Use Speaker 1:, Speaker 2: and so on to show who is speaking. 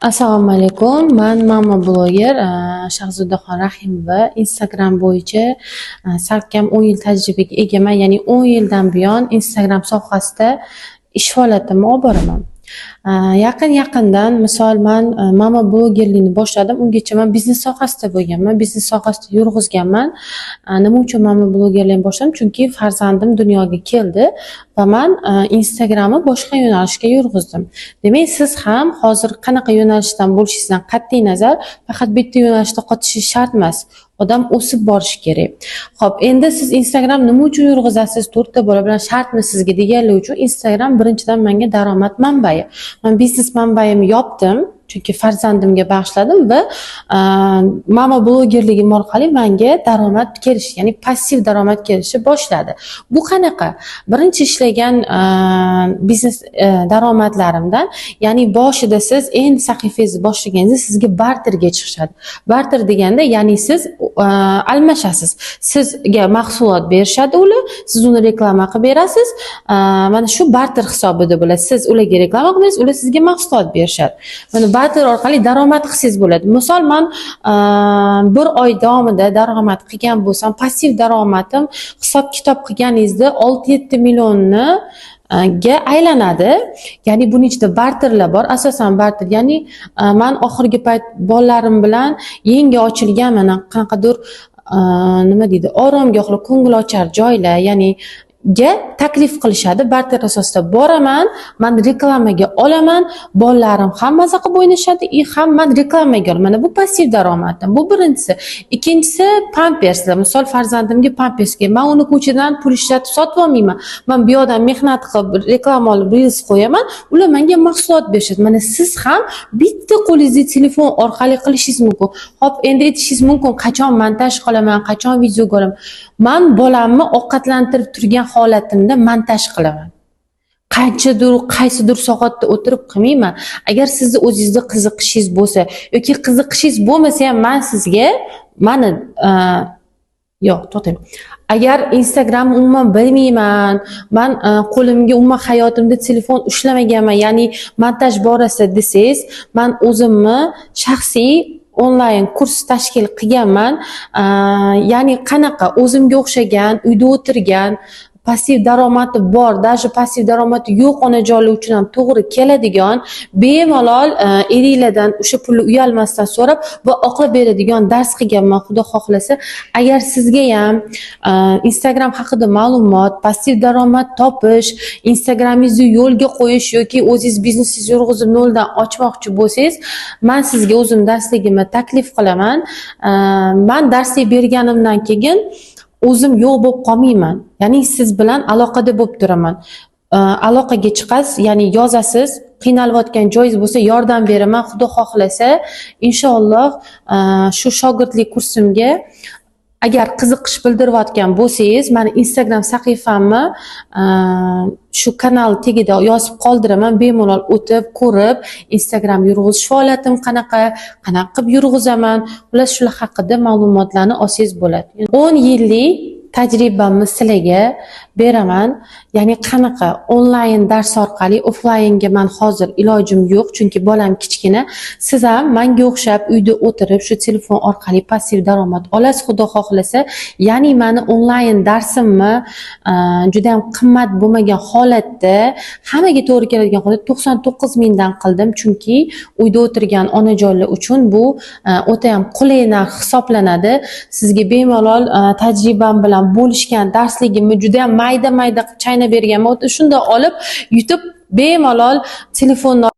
Speaker 1: Assalomu alaykum. Mama bloger Shahzodaxon Rahimova. Instagram bo'yicha salkam 10 yil tajribaga egaman. Ya'ni 10 yildan buyon Instagram sohasida ish faoliyatimni olib boraman. Yaqin-yaqindan misol men mama blogerlikni boshladim. Ungacha men biznes sohasida bo'lganman. Biznes sohasida yurg'izganman. Nima uchun mama blogerlikni boshladim? Chunki farzandim dunyoga keldi va men Instagramni boshqa yo'nalishga yurg'izdim. Demak, siz ham hozir qanaqa yo'nalishdan bo'lishingizdan qat'iy nazar faqat bitta yo'nalishda qotishingiz shart emas. Odam o'sib borishi kerak. Xo'p, endi siz Instagram nima uchun yurg'izasiz? 4 ta bola bilan shartmi sizga deganlar uchun Instagram birinchidan menga daromad manbai. Men biznes manbaimni yopdim. Chunki farzandimga bag'ishladim va mama blogerligim orqali menga daromad kelishi, ya'ni passiv daromad kelishni boshladi. Bu qanaqa? Birinchi ishlagan biznes daromadlarimdan, ya'ni boshida siz endi sahifangizni boshlaganingizda sizga barterga chiqishadi. Barter deganda, ya'ni siz almashasiz. Sizga mahsulot berishadi ular, siz uni reklama qilib berasiz. Mana shu barter hisobida bo'ladi. Siz ularga reklama qilib berasiz, ular sizga mahsulot berishadi. Mana barter orqali daromad qilsangiz bo'ladi. Misol men bir oy davomida daromad qilgan bo'lsam, passiv daromadim hisob-kitob qilganingizda 6-7 millionni ga aylanadi. Ya'ni buning ichida barterlar bor. Asosan barter, ya'ni men oxirgi payt bolalarim bilan yangi ochilgan mana qanaqadir nima deydi, oromgohlar, ko'ngilochar joylar, ya'ni taklif qilishadi. Barter asosida boraman, men reklamaga olaman, bolalarim ham maza qilib o'ynashadi, ham men reklamaga olaman. Mana bu passiv daromadim. Bu birinchisi. Ikkinchisi pamperslar. Misol farzandimga pampersga men uni ko'chadan pul ishlatib sotib olmayman. Men bu yoqdan mehnat qilib reklama olib reels qo'yaman, ular menga mahsulot berishadi. Mana siz ham bitta qo'lingizda telefon orqali qilishingiz mumkin. Hop, endi aytishingiz mumkin, qachon montaj qilaman, qachon video ko'raman. Men bolamni ovqatlantirib turgan holatimda montaj qilaman. Qaysidir soatda o'tirib qilmayman. Agar sizni o'zingizga qiziqishingiz bo'lsa yoki qiziqishingiz bo'lmasa ham men sizga yo'q, to'xtang. Agar Instagram umuman bilmayman, men qo'limga umuman hayotimda telefon ushlamaganman, ya'ni montaj borasida desangiz, men o'zimni shaxsiy onlayn kurs tashkil qilganman. Ya'ni qanaqa o'zimga o'xshagan, uyda o'tirgan, passiv daromadi bor, даже passiv daromadi yo'q onajonlar uchun ham to'g'ri keladigan, bemalol eringlardan o'sha pulni uyalmasdan so'rab va oqlab beradigan dars qilganman, xudo xohlasa. Agar sizga ham Instagram haqida ma'lumot, passiv daromad topish, Instagramingizni yo'lga qo'yish yoki o'zingiz biznesingizni yurg'izib noldan ochmoqchi bo'lsangiz, men sizga o'zim darsligimni taklif qilaman. Men darslik berganimdan keyin o'zim yo'q bo'lib qolmayman. Ya'ni siz bilan aloqada bo'lib turaman. Aloqaga chiqasiz, ya'ni yozasiz, qiynalayotgan joyingiz bo'lsa yordam beraman, xudo xohlasa. Inshaalloh shu shogirdlik kursimga agar qiziqish bildirayotgan bo'lsangiz, meni Instagram sahifamni shu kanal tagida yozib qoldiraman. Bemalol o'tib, ko'rib, Instagram yurg'izish faoliyatim qanaqa qilib yurg'izaman, ular shular haqida ma'lumotlarni olsangiz bo'ladi. 10 yillik tajribamni sizlarga beraman. Ya'ni qanaqa onlayn dars orqali offlaynga men hozir ilojim yo'q, chunki bolam kichkina. Siz ham menga o'xshab uyda o'tirib shu telefon orqali passiv daromad olasiz, xudo xohlasa. Ya'ni meni onlayn darsimni juda ham qimmat bo'lmagan holatda, hammaga to'g'ri keladigan holatda 99 mingdan qildim, chunki uyda o'tirgan onajonlar uchun bu o'ta ham qulay narx hisoblanadi. Sizga bemalol tajribam bilan bo'lishgan darsligimni juda ham mayda qilib chaynab berganman. Shunda olib, yutib bemalol telefonni